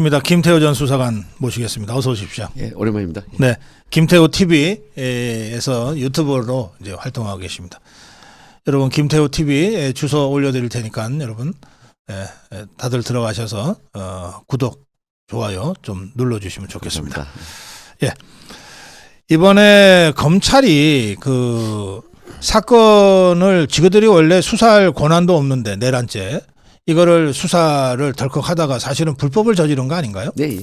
반갑습니다. 김태호 전 수사관 모시겠습니다. 어서 오십시오. 예, 오랜만입니다. 예. 네, 김태호 TV에서 유튜버로 이제 활동하고 계십니다. 여러분 김태호 TV 주소 올려드릴 테니까 여러분 다들 들어가셔서 구독, 좋아요 좀 눌러주시면 좋겠습니다. 감사합니다. 예, 이번에 검찰이 그 사건을 지그들이 원래 수사할 권한도 없는데 내란죄 이거를 수사를 덜컥 하다가 사실은 불법을 저지른 거 아닌가요? 네,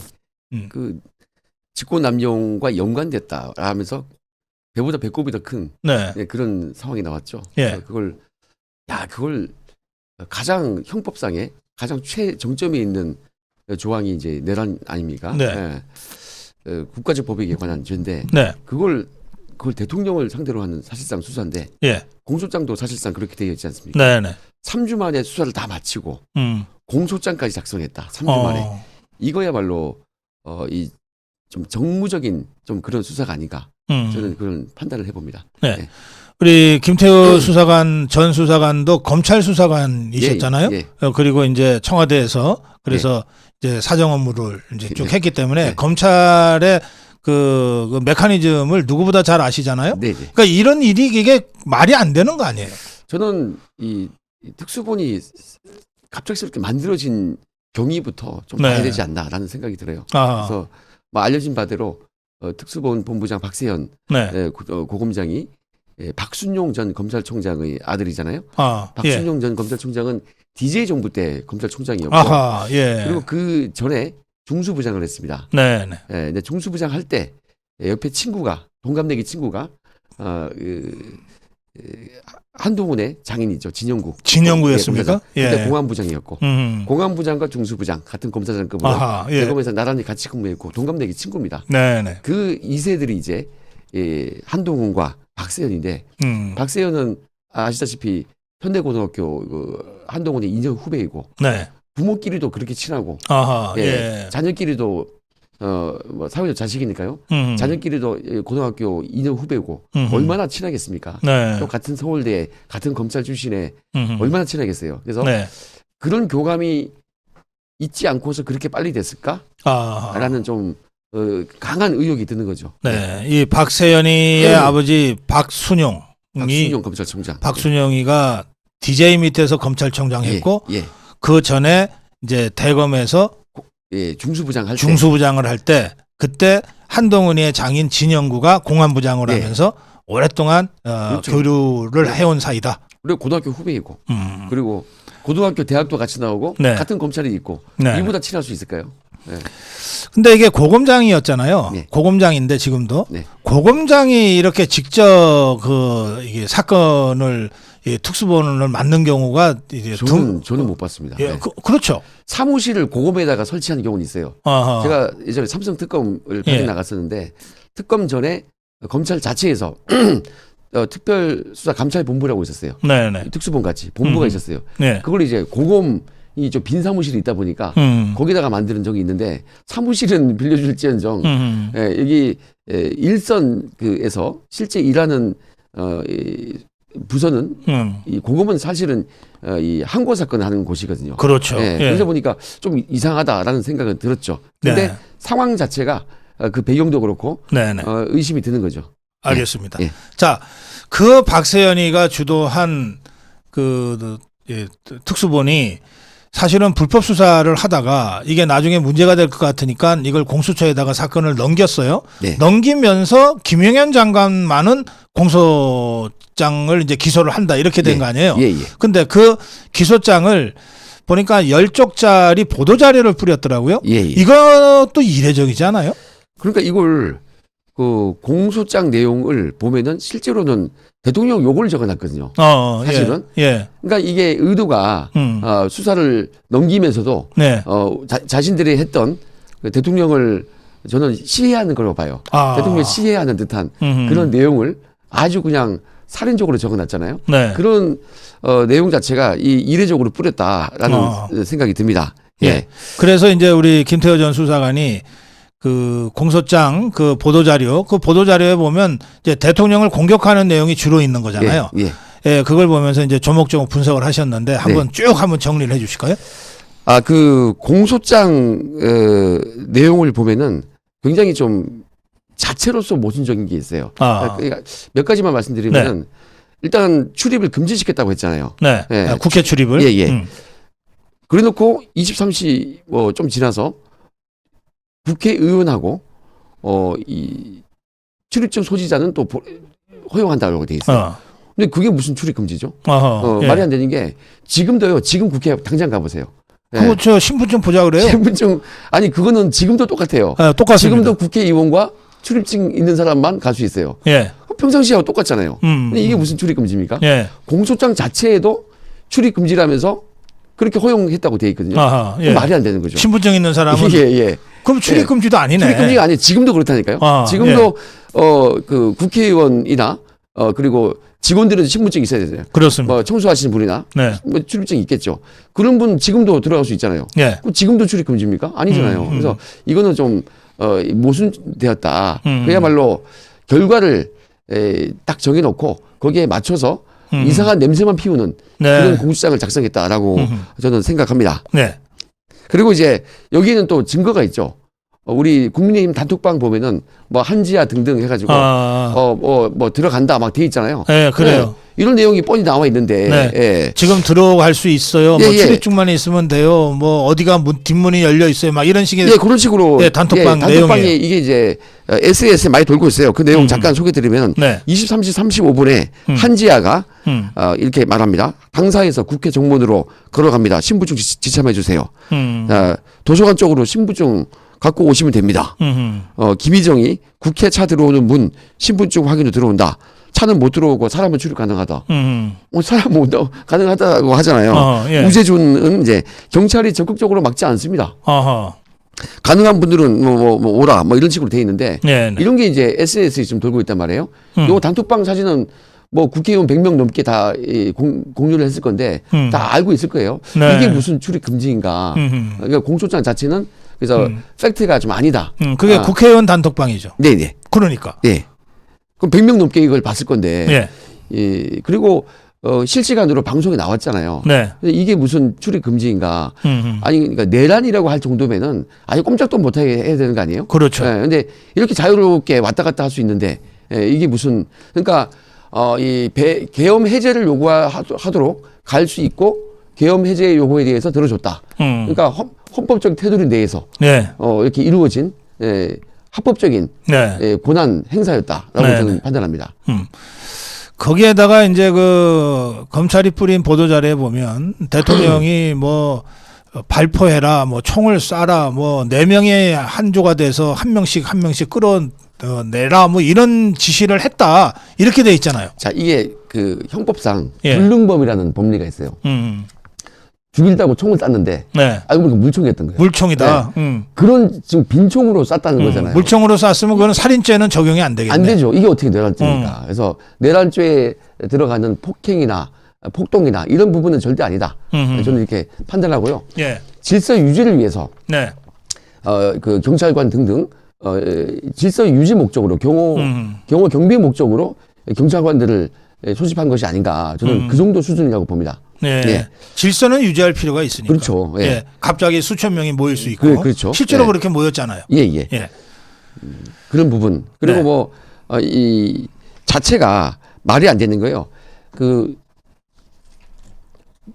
그 직권남용과 연관됐다 하면서 배보다 배꼽이 더 큰 네. 그런 상황이 나왔죠. 예. 그래서 그걸 가장 형법상에 가장 최정점에 있는 조항이 이제 내란 아닙니까? 네. 국가적 법익에 관한 죄인데 네. 그걸 대통령을 상대로 하는 사실상 수사인데 예. 공소장도 사실상 그렇게 되어 있지 않습니까? 네네. 3주 만에 수사를 다 마치고 공소장까지 작성했다. 3주 만에. 이거야말로 이 좀 정무적인 좀 그런 수사가 아닌가. 저는 그런 판단을 해봅니다. 네. 네. 우리 김태호 수사관 전 수사관도 검찰 수사관이셨잖아요. 예, 그리고 이제 청와대에서 그래서 이제 사정 업무를 이제 쭉 네. 했기 때문에 네. 검찰의 그 메커니즘을 누구보다 잘 아시잖아요. 네. 그러니까 이런 일이 이게 말이 안 되는 거 아니에요. 저는 이 특수본이 갑작스럽게 만들어진 경위부터 좀 네. 봐야 되지 않나라는 생각이 들어요. 아, 그래서 뭐 알려진 바대로 특수본 본부장 박세현 네. 고검장이 박순용 전 검찰총장의 아들이잖아요. 아, 예. 박순용 전 검찰총장은 DJ 정부 때 검찰총장이었고 아하, 예. 그리고 그 전에 중수부장을 했습니다. 네, 네. 근데 중수부장 할 때 옆에 친구가 동갑내기 친구가 한동훈의 장인이죠. 진영구였습니까? 예. 그때 공안부장이었고 공안부장과 중수부장 같은 검사장급으로 아하, 예. 대검에서 나란히 같이 근무했고 동갑내기 친구입니다. 네, 네. 그 2세들이 이제 한동훈과 박세현인데 박세현은 아시다시피 현대고등학교 한동훈의 2년 후배이고 네. 부모끼리도 그렇게 친하고 아하, 예. 자녀끼리도 뭐 사회적 자식이니까요. 자녀끼리도 고등학교 2년 후배고 얼마나 친하겠습니까? 네. 또 같은 서울대 같은 검찰 출신에 얼마나 친하겠어요. 그래서 네. 그런 교감이 있지 않고서 그렇게 빨리 됐을까라는 아하. 좀 강한 의혹이 드는 거죠. 네. 이 박세연이의 아버지 박순용이 박순용 검찰총장. 박순용이가 DJ 밑에서 검찰총장 했고 예. 그 전에 이제 대검에서 중수부장 할 때. 중수부장을 할 때 그때 한동훈이의 장인 진영구가 공안부장을 네. 하면서 오랫동안 그렇죠. 교류를 해온 사이다. 그리고 고등학교 후배이고 그리고 고등학교 대학도 같이 나오고 네. 같은 검찰이 있고 네. 이보다 친할 수 있을까요? 네. 근데 이게 고검장이었잖아요. 네. 고검장인데 지금도 네. 고검장이 이렇게 직접 이게 사건을 특수본을 만든 경우가 이제 저는 못 봤습니다. 예, 네. 그렇죠. 사무실을 고검에다가 설치하는 경우는 있어요. 아하. 제가 예전에 삼성 특검을 받아 나갔었는데 특검 전에 검찰 자체에서 특별수사감찰본부라고 있었어요. 네네. 특수본 같이 본부가 있었어요. 네. 그걸 이제 고검이 좀 빈 사무실이 있다 보니까 거기다가 만드는 적이 있는데 사무실은 빌려줄지언정 여기 일선에서 실제 일하는 이 부서는 이 고검은 사실은 이 항고 사건을 하는 곳이거든요. 그렇죠. 예. 그러다 보니까 좀 이상하다라는 생각은 들었죠. 근데 네. 상황 자체가 그 배경도 그렇고 네네. 의심이 드는 거죠. 알겠습니다. 예. 자, 그 박세연이가 주도한 특수본이 사실은 불법 수사를 하다가 이게 나중에 문제가 될 것 같으니까 이걸 공수처에다가 사건을 넘겼어요. 네. 넘기면서 김용현 장관만은 공소장을 이제 기소를 한다 이렇게 된 거 아니에요. 예. 근데 그 기소장을 보니까 10쪽짜리 보도자료를 뿌렸더라고요. 예. 이것도 이례적이지 않아요? 그러니까 이걸 그 공소장 내용을 보면은 실제로는 대통령 욕을 적어놨거든요. 사실은. 예. 그러니까 이게 의도가 수사를 넘기면서도 네. 자신들이 했던 그 대통령을 저는 시해하는 걸로 봐요. 대통령 시해하는 듯한 그런 내용을 아주 그냥 살인적으로 적어놨잖아요. 네. 그런 내용 자체가 이례적으로 뿌렸다라는 생각이 듭니다. 예. 그래서 이제 우리 김태호 전 수사관이 그 공소장 그 보도자료에 보면 이제 대통령을 공격하는 내용이 주로 있는 거잖아요. 예. 예, 그걸 보면서 이제 조목조목 분석을 하셨는데 한번 쭉 한번 정리를 해 주실까요? 그 공소장 내용을 보면은 굉장히 좀 자체로서 모순적인 게 있어요. 그러니까 몇 가지만 말씀드리면은 일단 출입을 금지시켰다고 했잖아요. 네. 예. 국회 출입을. 예. 그래놓고 23시 뭐 좀 지나서 국회의원하고 이 출입증 소지자는 또 허용한다고 돼 있어요. 근데 그게 무슨 출입 금지죠? 예. 말이 안 되는 게 지금도요. 지금 국회 당장 가보세요. 그거 저 신분증 보자 그래요? 신분증 아니 그거는 지금도 똑같아요. 똑같습니다. 지금도 국회의원과 출입증 있는 사람만 갈 수 있어요. 예. 평상시하고 똑같잖아요. 근데 이게 무슨 출입 금지입니까? 예. 공소장 자체에도 출입 금지라면서 그렇게 허용했다고 돼 있거든요. 예. 말이 안 되는 거죠. 신분증 있는 사람은 예. 그럼 출입 금지도 아니네. 출입 금지가 아니에요. 지금도 그렇다니까요. 지금도 그 국회의원이나 그리고 직원들은 신분증이 있어야 되잖아요. 그렇습니다. 뭐 청소하시는 분이나 네. 뭐 출입증이 있겠죠. 그런 분 지금도 들어갈 수 있잖아요. 예. 그럼 지금도 출입 금지입니까? 아니잖아요. 그래서 이거는 좀 모순되었다. 그야말로 결과를 딱 정해놓고 거기에 맞춰서 이상한 냄새만 피우는 그런 공소장을 작성했다라고 저는 생각합니다. 네. 그리고 이제 여기는 또 증거가 있죠. 우리 국민의힘 단톡방 보면은 뭐 한지야 등등 해가지고 뭐 들어간다 막 돼 있잖아요. 네, 그래요. 네, 이런 내용이 뻔히 나와 있는데 네. 지금 들어갈 수 있어요. 뭐 출입증만 있으면 돼요. 뭐 어디가 뒷문이 열려 있어요. 막 이런 식의 그런 식으로 단톡방 단톡방에 내용이 이게 이제 SNS에 많이 돌고 있어요. 그 내용 잠깐 소개드리면 23시 35분에 한지아가 이렇게 말합니다. 당사에서 국회 정문으로 걸어갑니다. 신분증 지참해 주세요. 도서관 쪽으로 신분증 갖고 오시면 됩니다. 김희정이 국회 차 들어오는 문 신분증 확인으로 들어온다. 차는 못 들어오고 사람은 출입 가능하다. 사람 못 가능하다고 하잖아요. 예. 우재준은 이제 경찰이 적극적으로 막지 않습니다. 가능한 분들은 뭐 오라 뭐 이런 식으로 돼 있는데 이런 게 이제 SNS에 지금 돌고 있단 말이에요. 요 단톡방 사진은 뭐 국회의원 100명 넘게 다 공유를 했을 건데 다 알고 있을 거예요. 이게 무슨 출입 금지인가. 그러니까 공소장 자체는 그래서 팩트가 좀 아니다. 그게 국회의원 단톡방이죠. 네네. 그러니까. 네. 그럼 100명 넘게 이걸 봤을 건데. 그리고 실시간으로 방송에 나왔잖아요. 네. 이게 무슨 출입 금지인가. 아니 그러니까 내란이라고 할 정도면은 아예 꼼짝도 못하게 해야 되는 거 아니에요? 그렇죠. 근데 이렇게 자유롭게 왔다 갔다 할 수 있는데 이게 무슨 그러니까 계엄 해제를 요구하도록 갈 수 있고 계엄 해제 요구에 대해서 들어줬다. 그러니까 헌법적 테두리 내에서 이렇게 이루어진 합법적인 권한 행사였다라고 저는 판단합니다. 거기에다가 이제 그 검찰이 뿌린 보도 자료에 보면 대통령이 뭐 발포해라, 뭐 총을 쏴라, 뭐 4명의 한조가 돼서 한 명씩 끌어내라, 뭐 이런 지시를 했다 이렇게 돼 있잖아요. 자, 이게 그 형법상 불능범이라는 법리가 있어요. 죽이려고 총을 쐈는데 알고 보니까 물총이었던 거예요. 물총이다. 그런 지금 빈총으로 쐈다는 거잖아요. 물총으로 쐈으면 그거는 살인죄는 적용이 안 되겠네. 안 되죠. 이게 어떻게 내란죄입니까? 그래서 내란죄에 들어가는 폭행이나 폭동이나 이런 부분은 절대 아니다. 저는 이렇게 판단하고요. 질서 유지를 위해서 그 경찰관 등등 질서 유지 목적으로 경호 경비 목적으로 경찰관들을 소집한 것이 아닌가. 저는 그 정도 수준이라고 봅니다. 질서는 유지할 필요가 있으니까. 그렇죠. 갑자기 수천 명이 모일 수 있고. 그렇죠. 실제로 그렇게 모였잖아요. 그런 부분. 그리고 이 자체가 말이 안 되는 거예요.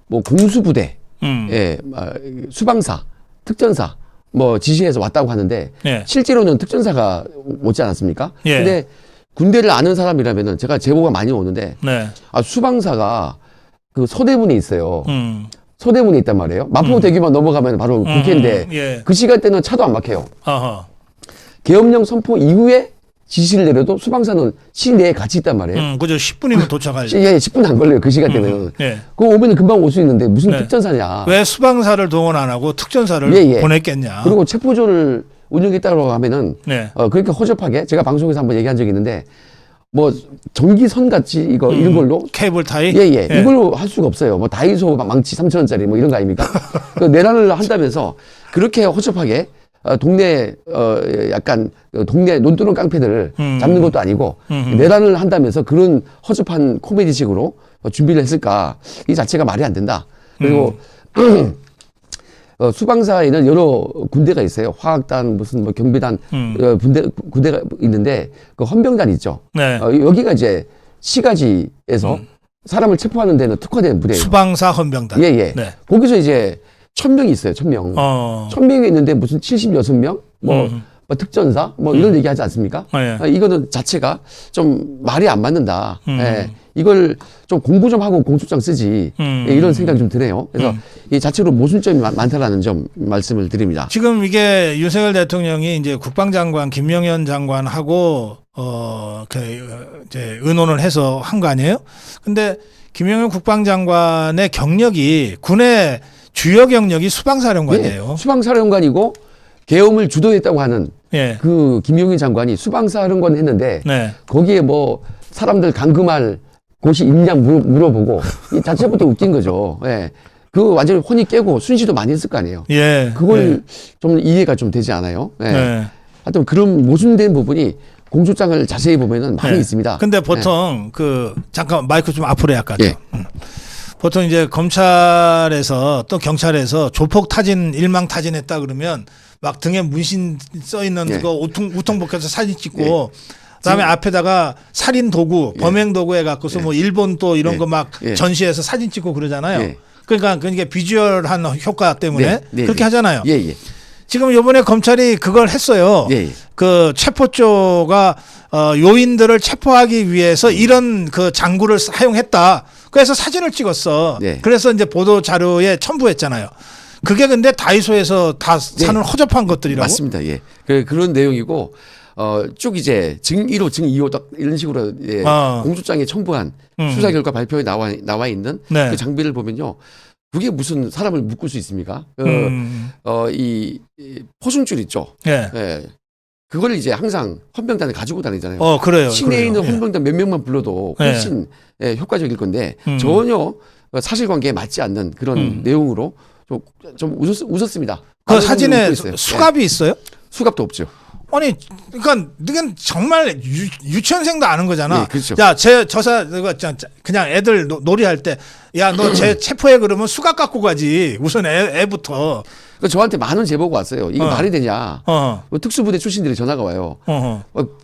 뭐 공수부대, 수방사, 특전사 뭐 지시해서 왔다고 하는데 실제로는 특전사가 오지 않았습니까? 근데 군대를 아는 사람이라면은 제가 제보가 많이 오는데 수방사가 그 서대문에 있어요. 서대문에 있단 말이에요. 마포대교만 넘어가면 바로 국회인데 그 시간대는 차도 안 막혀요. 계엄령 선포 이후에 지시를 내려도 수방사는 시내에 같이 있단 말이에요. 그죠. 10분이면 도착하지. 10분 안 걸려요. 그 시간대면. 그거 오면은 금방 올 수 있는데 무슨 특전사냐. 왜 수방사를 동원 안 하고 특전사를 보냈겠냐. 그리고 체포조를 운영했다고 하면은 그렇게 허접하게 제가 방송에서 한번 얘기한 적이 있는데 뭐 전기선 같이 이런 걸로 케이블 타이 이걸로 할 수가 없어요. 뭐 다이소 망치 3,000원짜리 뭐 이런 거 아닙니까? 그 내란을 한다면서 그렇게 허접하게 동네 약간 동네 논두렁 깡패들을 잡는 것도 아니고 내란을 한다면서 그런 허접한 코미디식으로 준비를 했을까? 이 자체가 말이 안 된다. 그리고 수방사에는 여러 군대가 있어요. 화학단 무슨 뭐 경비단 군대가 있는데 그 헌병단 있죠. 네. 여기가 이제 시가지에서 사람을 체포하는 데는 특화된 부대예요. 수방사 헌병단. 예. 네. 거기서 이제 1000명이 있어요. 1000명. 1000명이 있는데 무슨 76명 뭐 특전사 뭐 이런 얘기 하지 않습니까? 네. 이거는 자체가 좀 말이 안 맞는다. 예. 이걸 좀 공부 좀 하고 공소장 쓰지. 예, 이런 생각이 좀 드네요. 그래서 이 자체로 모순점이 많다라는 점 말씀을 드립니다. 지금 이게 윤석열 대통령이 이제 국방장관 김명현 장관하고 이제 의논을 해서 한 거 아니에요? 근데 김명현 국방장관의 경력이 군의 주요 경력이 수방사령관이에요. 예, 수방사령관이고 계엄을 주도했다고 하는 예. 그 김용인 장관이 수방사령관 했는데 네. 거기에 뭐 사람들 감금할 곳이 있냐 물어보고 이 자체부터 웃긴 거죠. 예. 그 완전히 혼이 깨고 순시도 많이 했을 거 아니에요. 예. 그걸 좀 이해가 좀 되지 않아요. 예. 네. 하여튼 그런 모순된 부분이 공소장을 자세히 보면은 많이 네. 있습니다. 근데 보통 잠깐 마이크 좀 앞으로 약간. 예. 보통 이제 검찰에서 또 경찰에서 조폭 타진 일망타진했다 그러면 막 등에 문신 써 있는 예. 거 우통복해서 사진 찍고 그다음에 앞에다가 살인 도구, 범행 도구 해갖고서 뭐 일본 또 이런 거 막 전시해서 사진 찍고 그러잖아요. 예. 그러니까 비주얼한 효과 때문에 그렇게 하잖아요. 예. 지금 이번에 검찰이 그걸 했어요. 예. 그 체포조가 요인들을 체포하기 위해서 이런 그 장구를 사용했다. 그래서 사진을 찍었어. 네. 그래서 이제 보도 자료에 첨부했잖아요. 그게 근데 다이소에서 다 사는 허접한 것들이라고. 맞습니다. 예. 그런 내용이고 쭉 이제 증 1호, 증 2호 딱 이런 식으로 공소장에 첨부한 수사 결과 발표에 나와 있는 네. 그 장비를 보면요. 그게 무슨 사람을 묶을 수 있습니까? 이 포승줄 있죠. 예. 예. 그걸 이제 항상 헌병단에 가지고 다니잖아요. 그래요. 시내에 있는 그래요. 헌병단 몇 명만 불러도 훨씬 효과적일 건데 전혀 사실관계에 맞지 않는 그런 내용으로 좀 웃었습니다. 그 사진에 수갑이 있어요? 수갑도 없죠. 아니, 그러니까 이건 정말 유치원생도 아는 거잖아. 예, 그렇죠. 야, 그냥 애들 놀이할 때, 야, 너 쟤 체포해 그러면 수갑 갖고 가지. 우선 애부터. 그러니까 저한테 많은 제보가 왔어요. 이게 말이 되냐? 뭐 특수부대 출신들이 전화가 와요.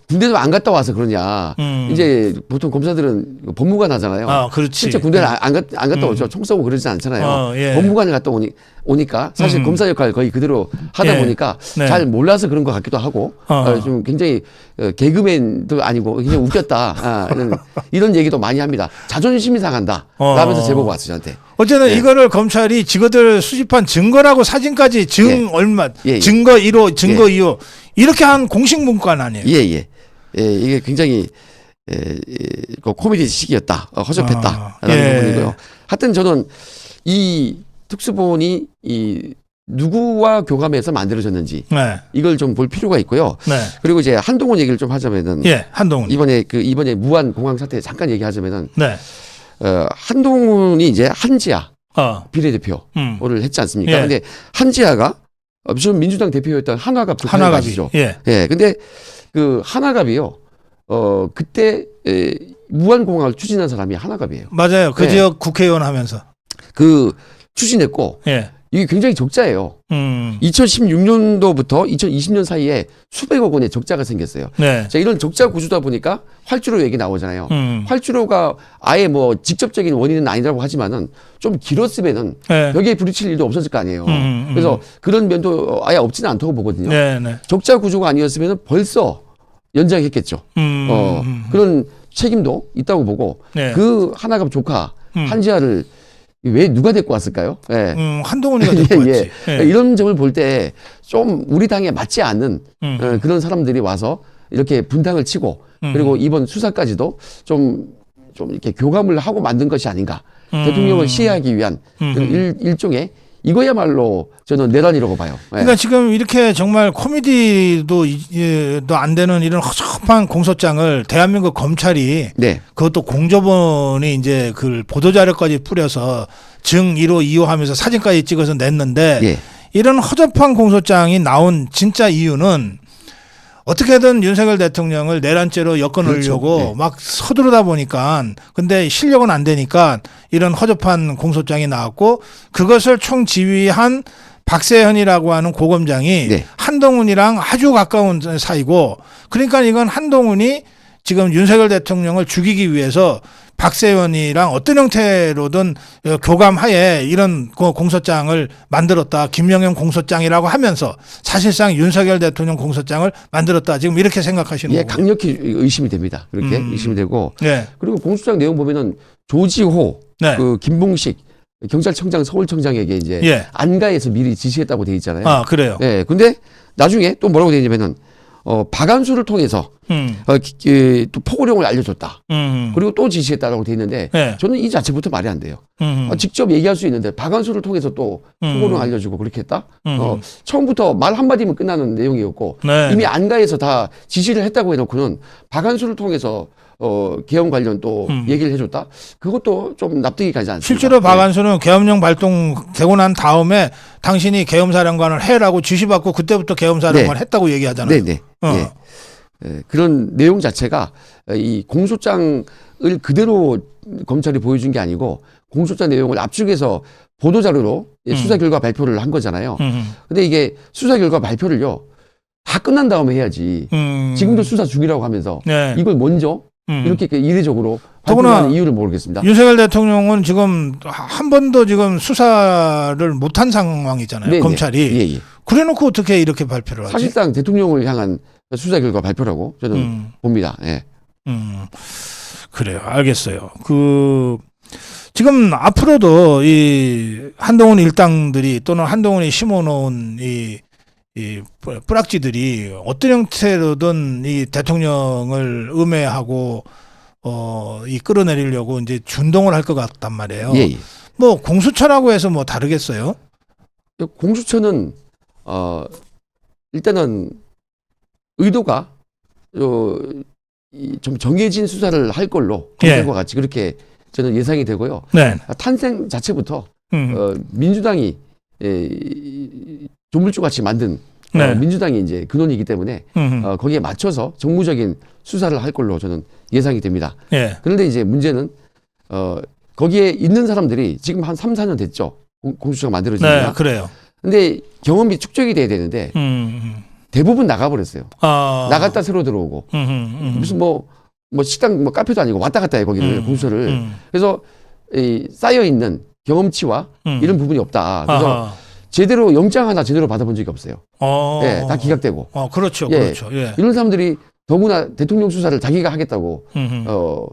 군대도 안 갔다 와서 그러냐? 이제 보통 검사들은 법무관 하잖아요. 그렇지. 실제 군대를 안 갔다 오죠. 총 쏘고 그러지 않잖아요. 예. 법무관을 갔다 오니까 사실 검사 역할 거의 그대로 하다 보니까 잘 몰라서 그런 것 같기도 하고 좀 굉장히 개그맨도 아니고 그냥 웃겼다. 이런 얘기도 많이 합니다. 자존심이 상한다. 라면서 제보가 왔어요, 저한테. 어쨌든 이거를 검찰이 지그들 수집한 증거라고 사진까지 얼마, 증거 1호, 증거 2호 이렇게 한 공식 문건 아니에요. 예. 이게 굉장히 그 코미디식이었다. 허접했다라는 부분이고요. 하여튼 저는 이 특수본이 누구와 교감해서 만들어졌는지 이걸 좀 볼 필요가 있고요. 그리고 이제 한동훈 얘기를 좀 하자면은 한동훈 이번에 무한 공항 사태 잠깐 얘기하자면은 한동훈이 이제 한지아 비례대표를 했지 않습니까? 근데 한지아가 전 민주당 대표였던 한화갑 아시죠? 예. 근데 그 한화갑이요. 그때 무한 공항을 추진한 사람이 한화갑이에요. 맞아요. 그 지역 국회의원 하면서 그 추진했고 이게 굉장히 적자예요. 2016년도부터 2020년 사이에 수백억 원의 적자가 생겼어요. 자, 이런 적자 구조다 보니까 활주로 얘기 나오잖아요. 활주로가 아예 뭐 직접적인 원인은 아니라고 하지만은 좀 길었으면은 벽에 부딪힐 일도 없었을 거 아니에요. 그래서 그런 면도 아예 없지는 않다고 보거든요. 적자 구조가 아니었으면은 벌써 연장했겠죠. 그런 책임도 있다고 보고 그 하나갑 조카 한지아를 왜 누가 데리고 왔을까요? 한동훈이가 데리고 왔지. 이런 점을 볼 때 좀 우리 당에 맞지 않는 그런 사람들이 와서 이렇게 분탕을 치고 그리고 이번 수사까지도 좀 이렇게 교감을 하고 만든 것이 아닌가. 대통령을 시해하기 위한 일종의 이거야말로 저는 내란이라고 봐요. 그러니까 지금 이렇게 정말 코미디도 안 되는 이런 허접한 공소장을 대한민국 검찰이 그것도 공조본이 이제 그 보도자료까지 뿌려서 증 1호, 2호 하면서 사진까지 찍어서 냈는데 이런 허접한 공소장이 나온 진짜 이유는 어떻게든 윤석열 대통령을 내란죄로 엮어놓으려고 막 서두르다 보니까 근데 실력은 안 되니까 이런 허접한 공소장이 나왔고 그것을 총지휘한 박세현이라고 하는 고검장이 네. 한동훈이랑 아주 가까운 사이고, 그러니까 이건 한동훈이 지금 윤석열 대통령을 죽이기 위해서 박세현이랑 어떤 형태로든 교감하에 이런 공소장을 만들었다. 김영현 공소장이라고 하면서 사실상 윤석열 대통령 공소장을 만들었다. 지금 이렇게 생각하시는 예, 거군요. 강력히 의심이 됩니다. 그렇게 의심이 되고. 네. 그리고 공소장 내용 보면은 조지호, 네. 그 김봉식 경찰청장, 서울청장에게 이제 예. 안가에서 미리 지시했다고 돼 있잖아요. 아, 그래요. 예, 근데 나중에 또 뭐라고 돼 있냐면은 박한수를 통해서 또 포고령을 알려줬다. 그리고 또 지시했다라고 돼 있는데 네. 저는 이 자체부터 말이 안 돼요. 직접 얘기할 수 있는데 박한수를 통해서 또 포고령 알려주고 그렇게 했다. 처음부터 말 한마디면 끝나는 내용이었고 네. 이미 안가에서 다 지시를 했다고 해놓고는 박한수를 통해서 계엄 관련 또 얘기를 해줬다. 그것도 좀 납득이 가지 않습니다. 실제로 박한수는 계엄령 발동되고 난 다음에 당신이 계엄사령관을 해라고 지시받고 그때부터 계엄사령관 했다고 얘기하잖아요. 네네. 예, 그런 내용 자체가 이 공소장을 그대로 검찰이 보여준 게 아니고 공소장 내용을 압축해서 보도자료로 수사 결과 발표를 한 거잖아요. 근데 이게 수사 결과 발표를요 다 끝난 다음에 해야지. 지금도 수사 중이라고 하면서 네. 이걸 먼저 이렇게 이례적으로 더구나 발표하는 이유를 모르겠습니다. 윤석열 대통령은 지금 한 번도 지금 수사를 못한 상황이잖아요. 네네. 검찰이. 예, 예. 그래놓고 어떻게 이렇게 발표를 하지? 사실상 대통령을 향한 수사 결과 발표라고 저는 봅니다. 예. 그래요. 알겠어요. 지금 앞으로도 이 한동훈 일당들이 또는 한동훈이 심어놓은 이 뿌락지들이 어떤 형태로든 이 대통령을 음해하고 이 끌어내리려고 이제 준동을 할 것 같단 말이에요. 예, 예. 뭐 공수처라고 해서 뭐 다르겠어요? 공수처는 일단은 의도가 좀 정해진 수사를 할 걸로 검찰과 같이 그렇게 저는 예상이 되고요. 네. 탄생 자체부터 민주당이 조물주같이 만든 네. 민주당이 이제 근원이기 때문에 거기에 맞춰서 정무적인 수사를 할 걸로 저는 예상이 됩니다. 예. 그런데 이제 문제는 거기에 있는 사람들이 지금 한 3, 4년 됐죠. 공수처가 만들어지니까. 네, 그래요. 근데 경험이 축적이 돼야 되는데 대부분 나가버렸어요. 나갔다 새로 들어오고 무슨 뭐 식당 뭐 카페도 아니고 왔다 갔다 해 거기를 공수처를. 그래서 이 쌓여 있는 경험치와 이런 부분이 없다. 그래서 아하. 제대로 영장 하나 제대로 받아본 적이 없어요. 예, 다 기각되고. 그렇죠, 예, 그렇죠. 예. 이런 사람들이 더구나 대통령 수사를 자기가 하겠다고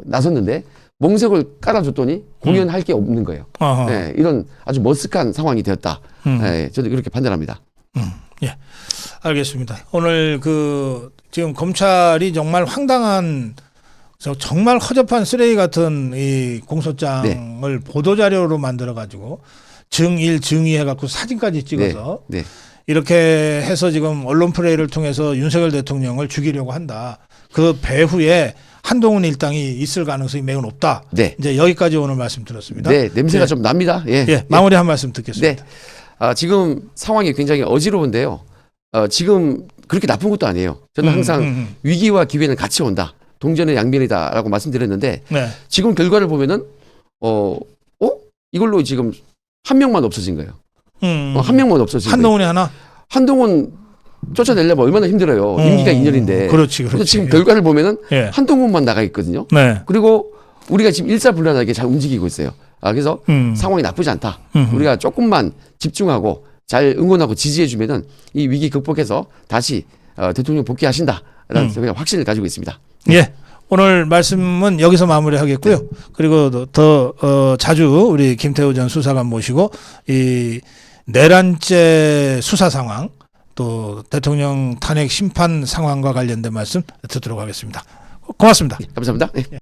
나섰는데 몽색을 깔아줬더니 공연할 게 없는 거예요. 예, 이런 아주 머쓱한 상황이 되었다. 예, 저도 그렇게 판단합니다. 예, 알겠습니다. 오늘 지금 검찰이 정말 황당한 정말 허접한 쓰레기 같은 이 공소장을 보도자료로 만들어 가지고 증일 증의해 갖고 사진까지 찍어서 네. 이렇게 해서 지금 언론 플레이를 통해서 윤석열 대통령을 죽이려고 한다. 그 배후에 한동훈 일당이 있을 가능성이 매우 높다. 네. 이제 여기까지 오늘 말씀 들었습니다. 네, 냄새가 예. 좀 납니다. 예. 예, 마무리 한 말씀 듣겠습니다. 네. 지금 상황이 굉장히 어지러운데요. 지금 그렇게 나쁜 것도 아니에요. 저는 항상 위기와 기회는 같이 온다. 동전의 양면이다라고 말씀드렸는데 네. 지금 결과를 보면은 이걸로 지금 한 명만 없어진 거예요. 한 명만 없어진 거예요. 한동훈이 하나? 한동훈 쫓아내려면 얼마나 힘들어요. 임기가 2년인데. 그렇지. 그래서 지금 결과를 보면은 예. 한동훈만 나가 있거든요. 네. 그리고 우리가 지금 일사불란하게 잘 움직이고 있어요. 그래서 상황이 나쁘지 않다. 우리가 조금만 집중하고 잘 응원하고 지지해주면은 이 위기 극복해서 다시 대통령 복귀하신다라는 그냥 확신을 가지고 있습니다. 예. 오늘 말씀은 여기서 마무리하겠고요. 그리고 더 자주 우리 김태우 전 수사관 모시고 이 내란죄 수사 상황 또 대통령 탄핵 심판 상황과 관련된 말씀 듣도록 하겠습니다. 고맙습니다. 감사합니다. 네.